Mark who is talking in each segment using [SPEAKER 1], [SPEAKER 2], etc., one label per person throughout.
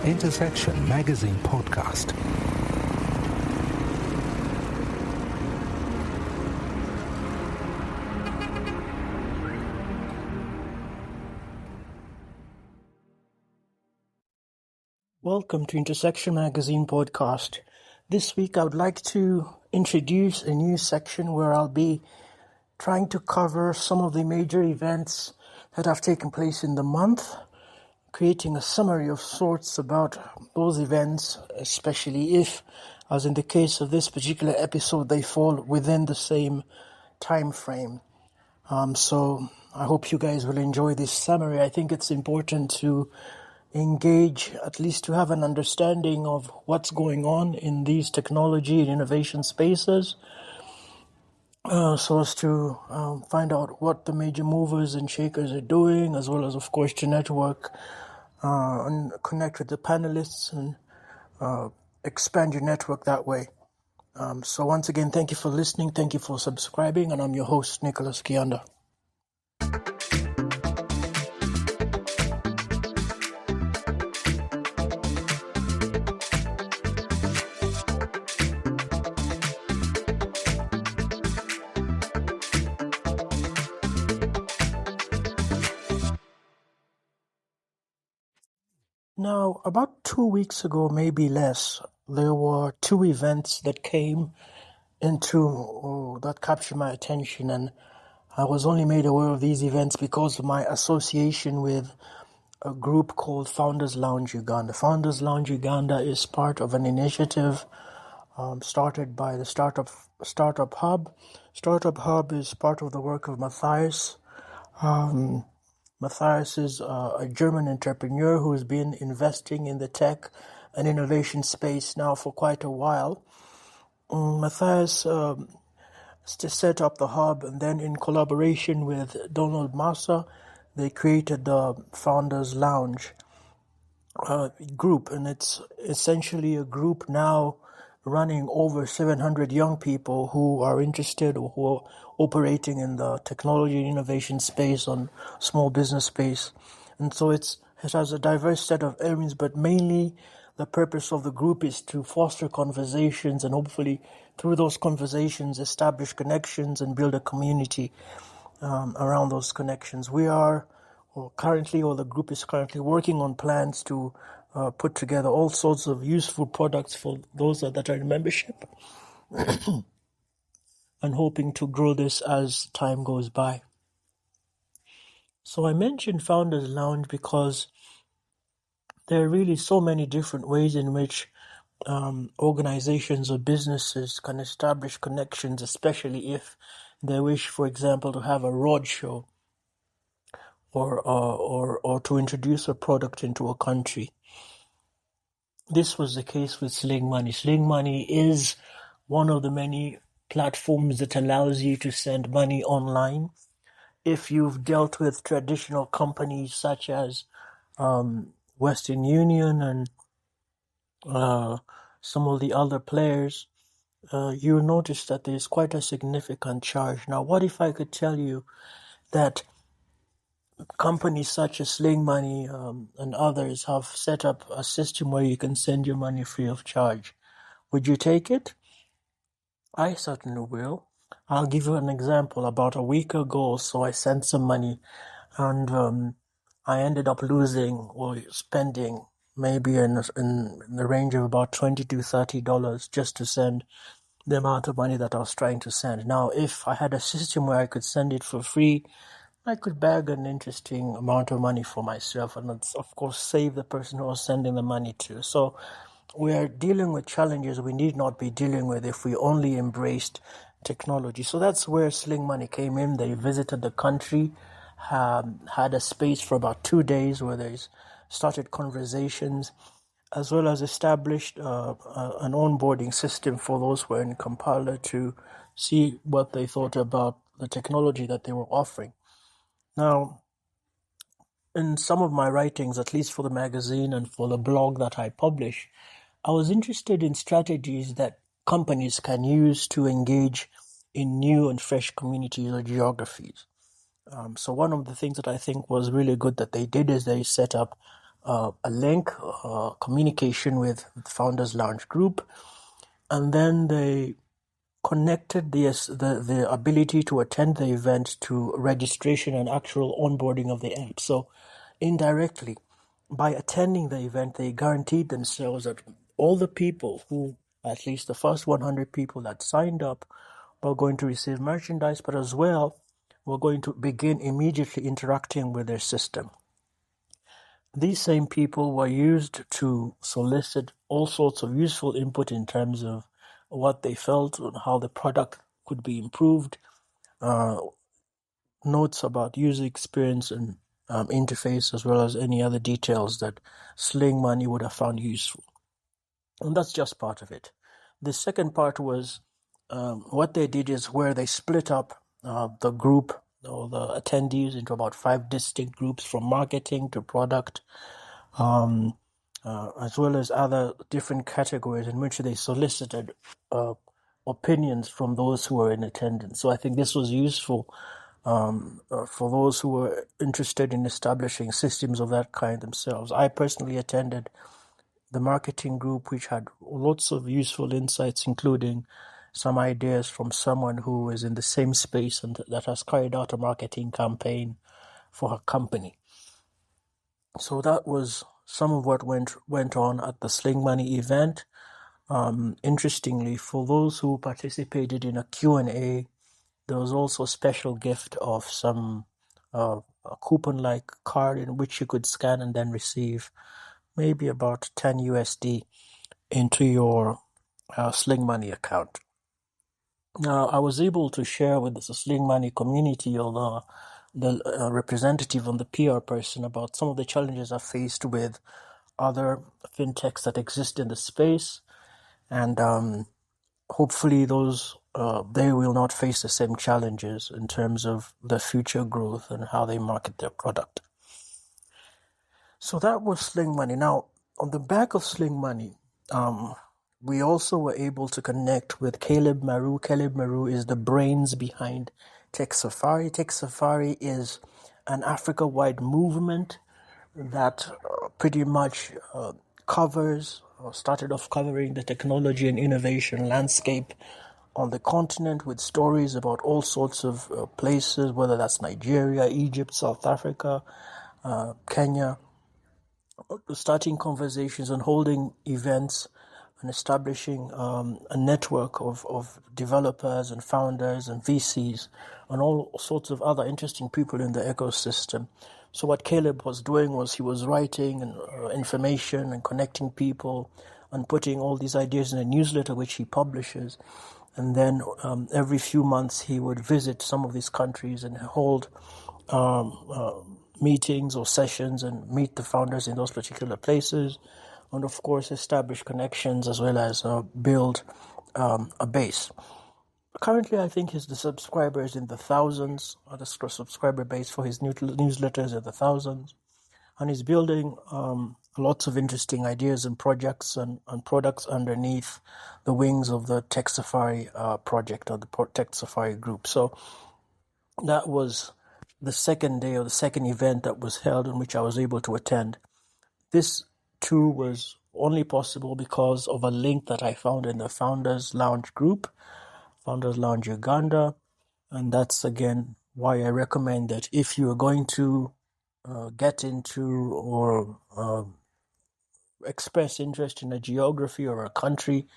[SPEAKER 1] Intersection Magazine Podcast.
[SPEAKER 2] Welcome to Intersection Magazine Podcast. This week I would like to introduce a new section where I'll be trying to cover some of the major events that have taken place in the month, creating a summary of sorts about those events, especially if, as in the case of this particular episode, they fall within the same time frame. So I hope you guys will enjoy this summary. I think it's important to engage, at least to have an understanding of what's going on in these technology and innovation spaces, so as to find out what the major movers and shakers are doing, as well as, of course, to network and connect with the panelists and expand your network that way. So once again, thank you for listening, thank you for subscribing, and I'm your host, Nicholas Kianda. Now, about 2 weeks ago, maybe less, there were two events that came into that captured my attention, and I was only made aware of these events because of my association with a group called Founders Lounge Uganda. Founders Lounge Uganda is part of an initiative started by the Startup Hub. Startup Hub is part of the work of Matthias. Matthias is a German entrepreneur who has been investing in the tech and innovation space now for quite a while. Matthias set up the hub, and then in collaboration with Donald Massa, they created the Founders Lounge group, and it's essentially a group now running over 700 young people who are interested or who are operating in the technology and innovation space, on small business space. And so it has a diverse set of aims, but mainly the purpose of the group is to foster conversations and hopefully through those conversations establish connections and build a community around those connections. The group is currently working on plans to put together all sorts of useful products for those that are in membership and hoping to grow this as time goes by. So I mentioned Founders Lounge because there are really so many different ways in which organizations or businesses can establish connections, especially if they wish, for example, to have a roadshow or to introduce a product into a country. This was the case with Sling Money. Sling Money is one of the many platforms that allows you to send money online. If you've dealt with traditional companies such as Western Union and some of the other players, you'll notice that there's quite a significant charge. Now, what if I could tell you that companies such as Sling Money and others have set up a system where you can send your money free of charge? Would you take it? I certainly will. I'll give you an example. About a week ago or so, I sent some money, and I ended up losing or spending maybe in the range of about $20 to $30 just to send the amount of money that I was trying to send. Now, if I had a system where I could send it for free, I could bag an interesting amount of money for myself and, of course, save the person who was sending the money to. So we are dealing with challenges we need not be dealing with if we only embraced technology. So that's where Sling Money came in. They visited the country, had a space for about 2 days where they started conversations, as well as established an onboarding system for those who were in Kampala to see what they thought about the technology that they were offering. Now, in some of my writings, at least for the magazine and for the blog that I publish, I was interested in strategies that companies can use to engage in new and fresh communities or geographies. So one of the things that I think was really good that they did is they set up a link, communication with Founders Lounge Group, and then they connected the ability to attend the event to registration and actual onboarding of the app. So indirectly, by attending the event, they guaranteed themselves that all the people who, at least the first 100 people that signed up, were going to receive merchandise, but as well, were going to begin immediately interacting with their system. These same people were used to solicit all sorts of useful input in terms of what they felt and how the product could be improved, notes about user experience and interface, as well as any other details that Sling Money would have found useful. And that's just part of it. The second part was what they did is where they split up the group or the attendees into about 5 distinct groups, from marketing to product, as well as other different categories in which they solicited opinions from those who were in attendance. So I think this was useful for those who were interested in establishing systems of that kind themselves. I personally attended the marketing group, which had lots of useful insights, including some ideas from someone who is in the same space and that has carried out a marketing campaign for her company. So that was some of what went on at the Sling Money event. Interestingly, for those who participated in a Q&A, there was also a special gift of some a coupon-like card in which you could scan and then receive maybe about 10 USD into your Sling Money account. Now, I was able to share with the Sling Money community or the representative and the PR person about some of the challenges I faced with other fintechs that exist in the space, and hopefully those they will not face the same challenges in terms of their future growth and how they market their product. So that was Sling Money. Now, on the back of Sling Money, we also were able to connect with Caleb Maru. Caleb Maru is the brains behind Tech Safari. Tech Safari is an Africa-wide movement that pretty much started off covering the technology and innovation landscape on the continent, with stories about all sorts of places, whether that's Nigeria, Egypt, South Africa, Kenya, starting conversations and holding events and establishing a network of developers and founders and VCs and all sorts of other interesting people in the ecosystem. So what Caleb was doing was he was writing and information and connecting people and putting all these ideas in a newsletter which he publishes. And then every few months he would visit some of these countries and hold meetings or sessions and meet the founders in those particular places, and of course establish connections as well as build a base. Currently, I think the subscribers in the thousands, or the subscriber base for his newsletters in the thousands, and he's building lots of interesting ideas and projects and products underneath the wings of the Tech Safari project or the Tech Safari group. So that was the second day or the second event that was held in which I was able to attend. This too was only possible because of a link that I found in the Founders Lounge group, Founders Lounge Uganda, and that's again why I recommend that if you are going to get into or express interest in a geography or a country,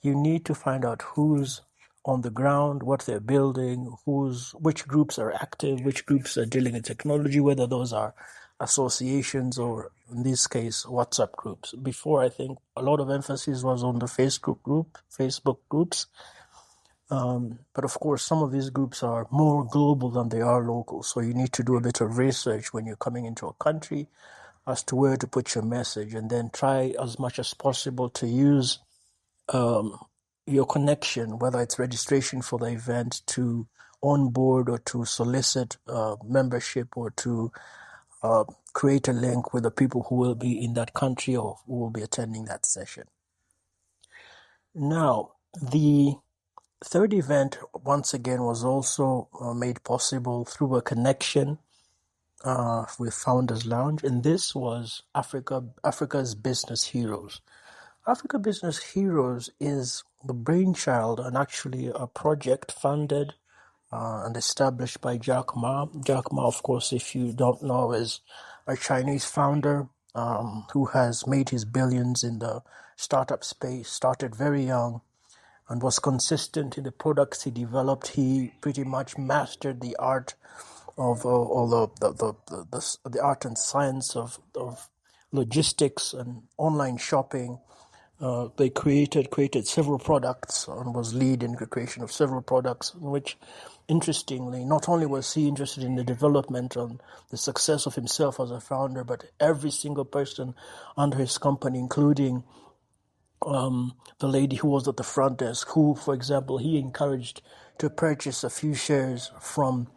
[SPEAKER 2] you need to find out who's on the ground, what they're building, which groups are active, which groups are dealing with technology, whether those are associations or, in this case, WhatsApp groups. Before, I think a lot of emphasis was on the Facebook groups. But of course, some of these groups are more global than they are local. So you need to do a bit of research when you're coming into a country as to where to put your message, and then try as much as possible to use your connection, whether it's registration for the event, to onboard or to solicit membership or to create a link with the people who will be in that country or who will be attending that session. Now, the third event, once again, was also made possible through a connection with Founders Lounge, and this was Africa's Business Heroes. Africa Business Heroes is the brainchild and actually a project funded and established by Jack Ma. Jack Ma, of course, if you don't know, is a Chinese founder who has made his billions in the startup space, started very young, and was consistent in the products he developed. He pretty much mastered the art of all the art and science of logistics and online shopping. They created several products and was lead in the creation of several products, in which, interestingly, not only was he interested in the development and the success of himself as a founder, but every single person under his company, including the lady who was at the front desk, who, for example, he encouraged to purchase a few shares from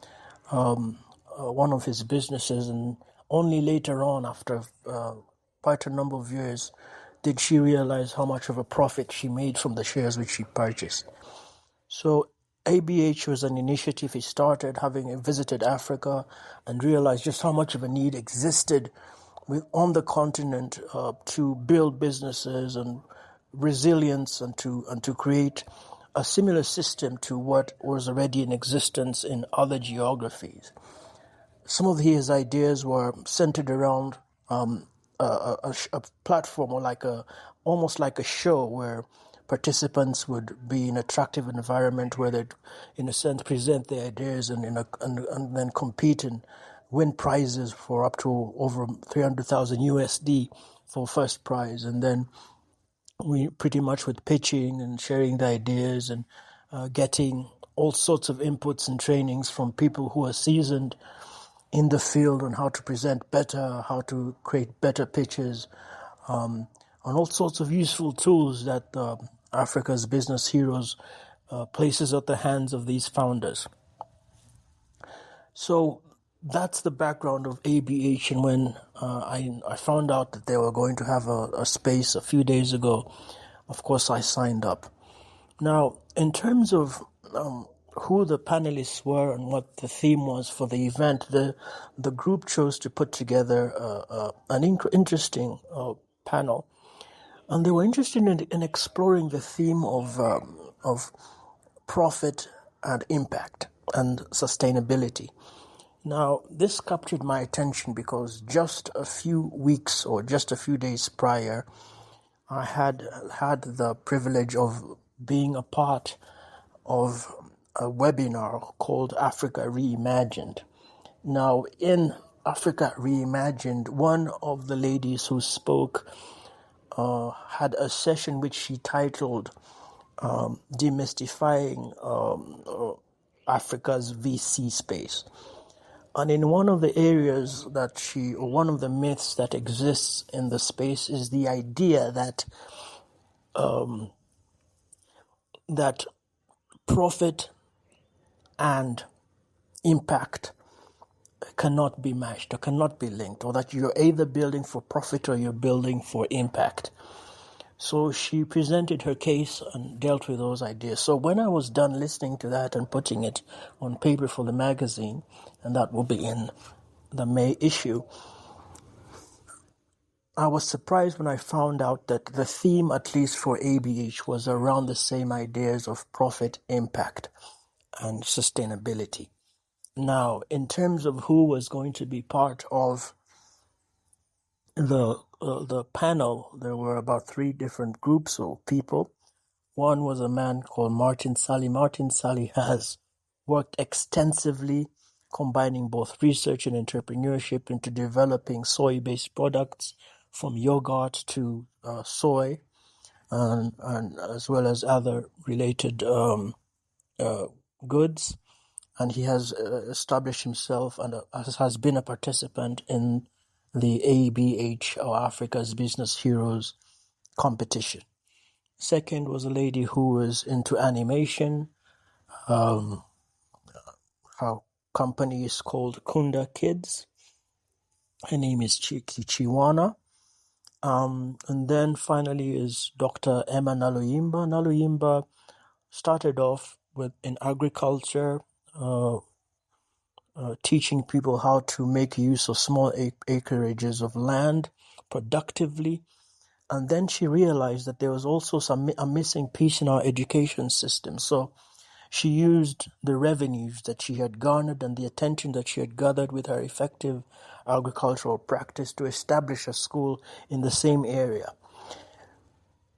[SPEAKER 2] one of his businesses, and only later on, after quite a number of years, did she realize how much of a profit she made from the shares which she purchased. So ABH was an initiative he started, having visited Africa and realized just how much of a need existed on the continent to build businesses and resilience and to create a similar system to what was already in existence in other geographies. Some of his ideas were centered around a platform, or almost like a show where participants would be in an attractive environment where they'd, in a sense, present their ideas and then compete and win prizes for up to over 300,000 USD for first prize, and then we pretty much with pitching and sharing the ideas and getting all sorts of inputs and trainings from people who are seasoned in the field on how to present better, how to create better pitches, and all sorts of useful tools that Africa's Business Heroes places at the hands of these founders. So that's the background of ABH, and when I found out that they were going to have a space a few days ago, of course I signed up. Now, in terms of who the panelists were and what the theme was for the event, the group chose to put together an interesting panel, and they were interested in exploring the theme of profit and impact and sustainability. Now, this captured my attention because just a few weeks or just a few days prior, I had the privilege of being a part of a webinar called Africa Reimagined. Now, in Africa Reimagined, one of the ladies who spoke had a session which she titled Demystifying Africa's VC Space. And in one of the areas one of the myths that exists in the space is the idea that that profit and impact cannot be matched or cannot be linked, or that you're either building for profit or you're building for impact. So she presented her case and dealt with those ideas. So when I was done listening to that and putting it on paper for the magazine, and that will be in the May issue, I was surprised when I found out that the theme, at least for ABH, was around the same ideas of profit, impact, and sustainability. Now, in terms of who was going to be part of the panel, there were about 3 different groups of people. One was a man called Martin Sally. Martin Sally has worked extensively combining both research and entrepreneurship into developing soy-based products, from yogurt to soy, and as well as other related goods. And he has established himself and has been a participant in the ABH, or Africa's Business Heroes competition. Second was a lady who was into animation. Her company is called Kunda Kids. Her name is Chiwana. And then finally is Dr. Emma Naloyimba. Naloyimba started off in agriculture, teaching people how to make use of small acreages of land productively. And then she realized that there was also a missing piece in our education system. So she used the revenues that she had garnered and the attention that she had gathered with her effective agricultural practice to establish a school in the same area.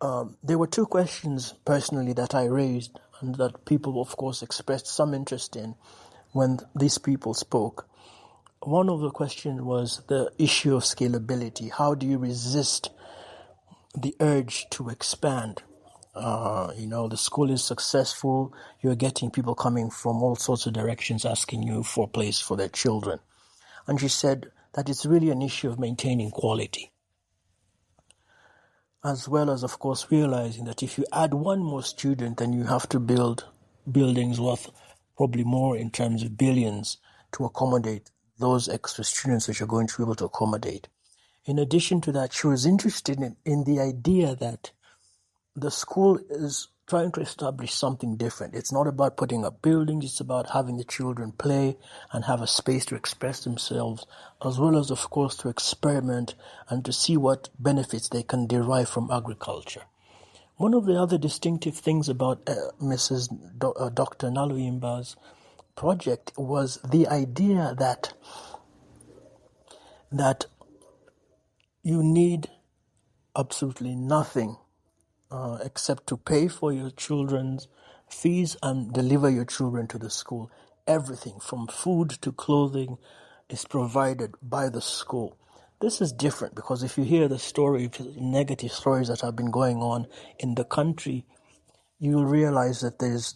[SPEAKER 2] There were two questions personally that I raised and that people, of course, expressed some interest in when these people spoke. One of the questions was the issue of scalability. How do you resist the urge to expand? The school is successful. You're getting people coming from all sorts of directions asking you for a place for their children. And she said that it's really an issue of maintaining quality, as well as, of course, realizing that if you add one more student, then you have to build buildings worth probably more in terms of billions to accommodate those extra students that you're going to be able to accommodate. In addition to that, she was interested in the idea that the school is trying to establish something different. It's not about putting up buildings, it's about having the children play and have a space to express themselves, as well as, of course, to experiment and to see what benefits they can derive from agriculture. One of the other distinctive things about Dr. Naloyimba's project was the idea that you need absolutely nothing except to pay for your children's fees and deliver your children to the school. Everything from food to clothing is provided by the school. This is different because if you hear the negative stories that have been going on in the country, you'll realize that there's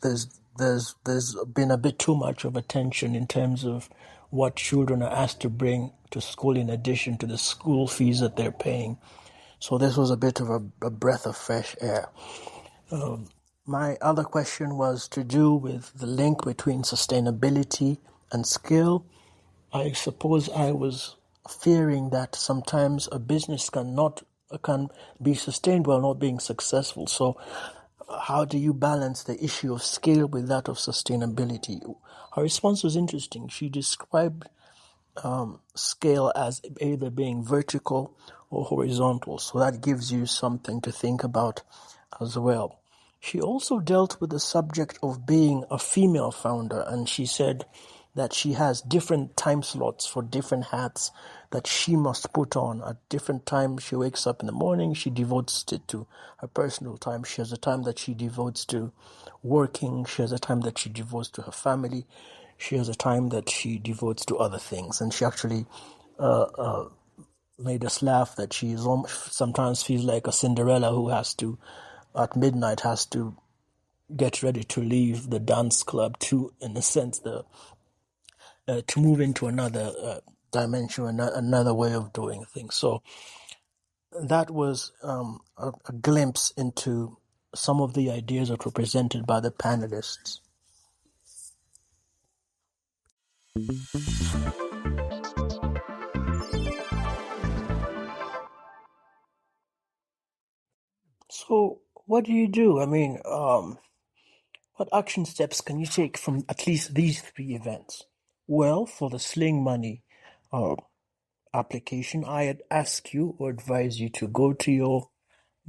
[SPEAKER 2] been a bit too much of attention in terms of what children are asked to bring to school in addition to the school fees that they're paying. So this was a bit of a breath of fresh air. My other question was to do with the link between sustainability and skill. I suppose I was fearing that sometimes a business can be sustained while not being successful. So how do you balance the issue of scale with that of sustainability? Her response was interesting. She described scale as either being vertical or horizontal. So that gives you something to think about as well. She also dealt with the subject of being a female founder, and she said that she has different time slots for different hats that she must put on. At different times, she wakes up in the morning, she devotes it to her personal time. She has a time that she devotes to working. She has a time that she devotes to her family. She has a time that she devotes to other things. And she actually made us laugh that she sometimes feels like a Cinderella who at midnight, has to get ready to leave the dance club to, in a sense, to move into another dimension, another way of doing things. So that was a glimpse into some of the ideas that were presented by the panelists. So what do you do? I mean, what action steps can you take from at least these three events? Well, for the Sling Money application, I'd ask you or advise you to go to your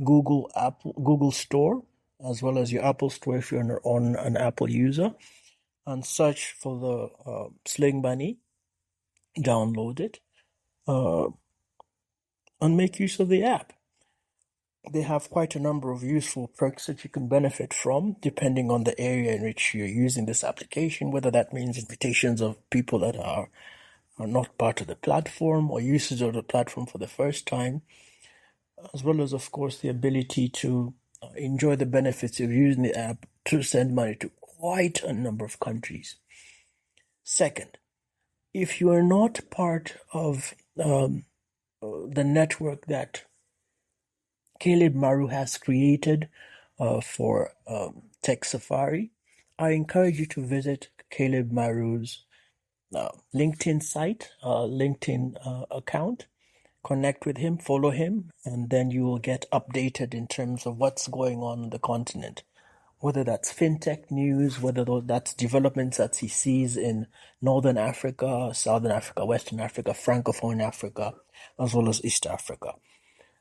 [SPEAKER 2] Google Store, as well as your Apple Store if you're on an Apple user, and search for the Sling Money, download it, and make use of the app. They have quite a number of useful perks that you can benefit from, depending on the area in which you're using this application, whether that means invitations of people that are not part of the platform or usage of the platform for the first time, as well as, of course, the ability to enjoy the benefits of using the app to send money to quite a number of countries. Second, if you are not part of the network that Caleb Maru has created for Tech Safari, I encourage you to visit Caleb Maru's LinkedIn site, LinkedIn account. Connect with him, follow him, and then you will get updated in terms of what's going on the continent. Whether that's fintech news, whether that's developments that he sees in Northern Africa, Southern Africa, Western Africa, Francophone Africa, as well as East Africa.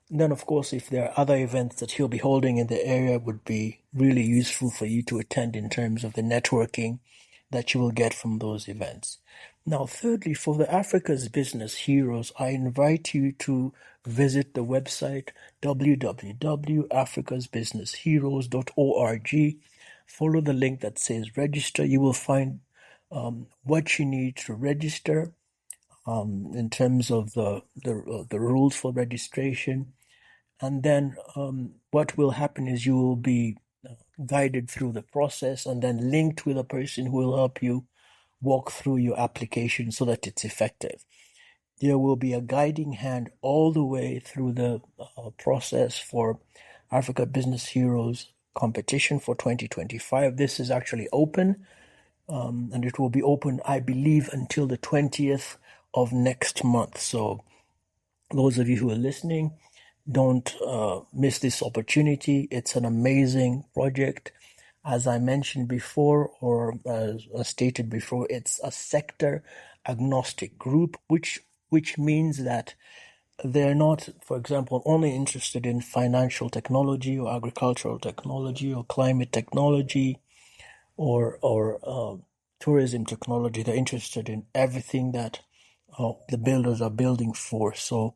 [SPEAKER 2] And then, of course, if there are other events that he'll be holding in the area, would be really useful for you to attend in terms of the networking that you will get from those events. Now, thirdly, for the Africa's Business Heroes, I invite you to visit the website www.africasbusinessheroes.org. Follow the link that says register. You will find what you need to register in terms of the rules for registration. And then what will happen is you will be guided through the process and then linked with a person who will help you walk through your application so that it's effective. There will be a guiding hand all the way through the process for Africa Business Heroes competition for 2025. This is actually open, and it will be open, I believe, until the 20th of next month. So those of you who are listening, don't miss this opportunity. It's an amazing project. As I mentioned before, or as stated before, it's a sector agnostic group, which means that they're not, for example, only interested in financial technology or agricultural technology or climate technology or tourism technology. They're interested in everything that the builders are building for. So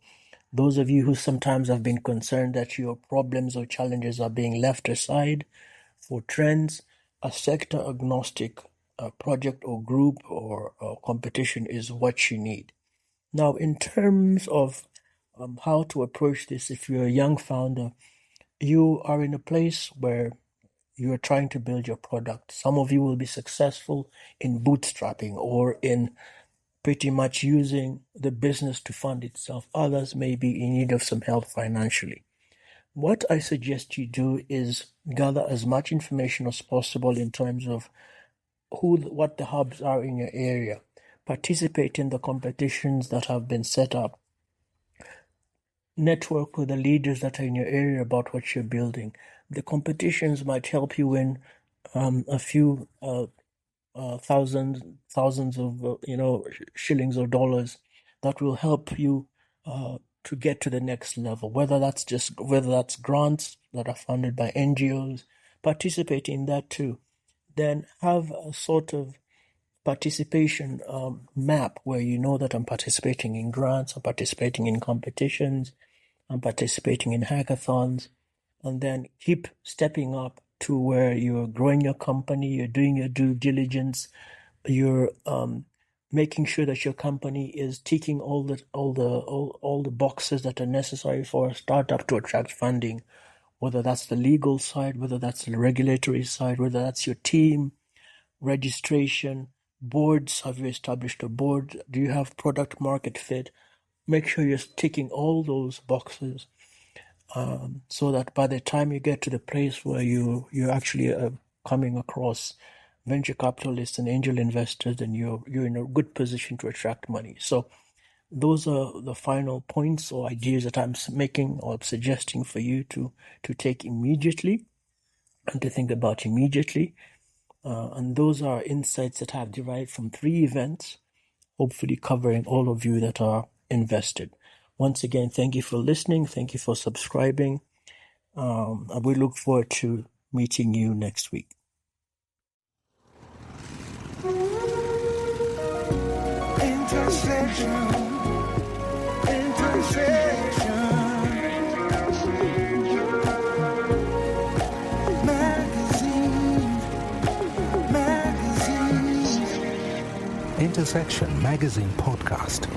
[SPEAKER 2] those of you who sometimes have been concerned that your problems or challenges are being left aside for trends, a sector agnostic project or group or competition is what you need. Now, in terms of how to approach this, if you're a young founder, you are in a place where you are trying to build your product. Some of you will be successful in bootstrapping or in pretty much using the business to fund itself. Others may be in need of some help financially. What I suggest you do is gather as much information as possible in terms of what the hubs are in your area. Participate in the competitions that have been set up. Network with the leaders that are in your area about what you're building. The competitions might help you win a few thousands of shillings or dollars that will help you to get to the next level. Whether that's grants that are funded by NGOs, participate in that too. Then have a sort of participation map where you know that I'm participating in grants, I'm participating in competitions, I'm participating in hackathons, and then keep stepping up to where you're growing your company, you're doing your due diligence, you're making sure that your company is ticking all the boxes that are necessary for a startup to attract funding, whether that's the legal side, whether that's the regulatory side, whether that's your team, registration, boards. Have you established a board? Do you have product market fit? Make sure you're ticking all those boxes so that by the time you get to the place where you're actually coming across venture capitalists and angel investors, then you're in a good position to attract money. So those are the final points or ideas that I'm making or suggesting for you to take immediately and to think about immediately. And those are insights that I've derived from 3 events, hopefully covering all of you that are invested. Once again, thank you for listening. Thank you for subscribing. And we look forward to meeting you next week.
[SPEAKER 1] Intersection Magazine Podcast.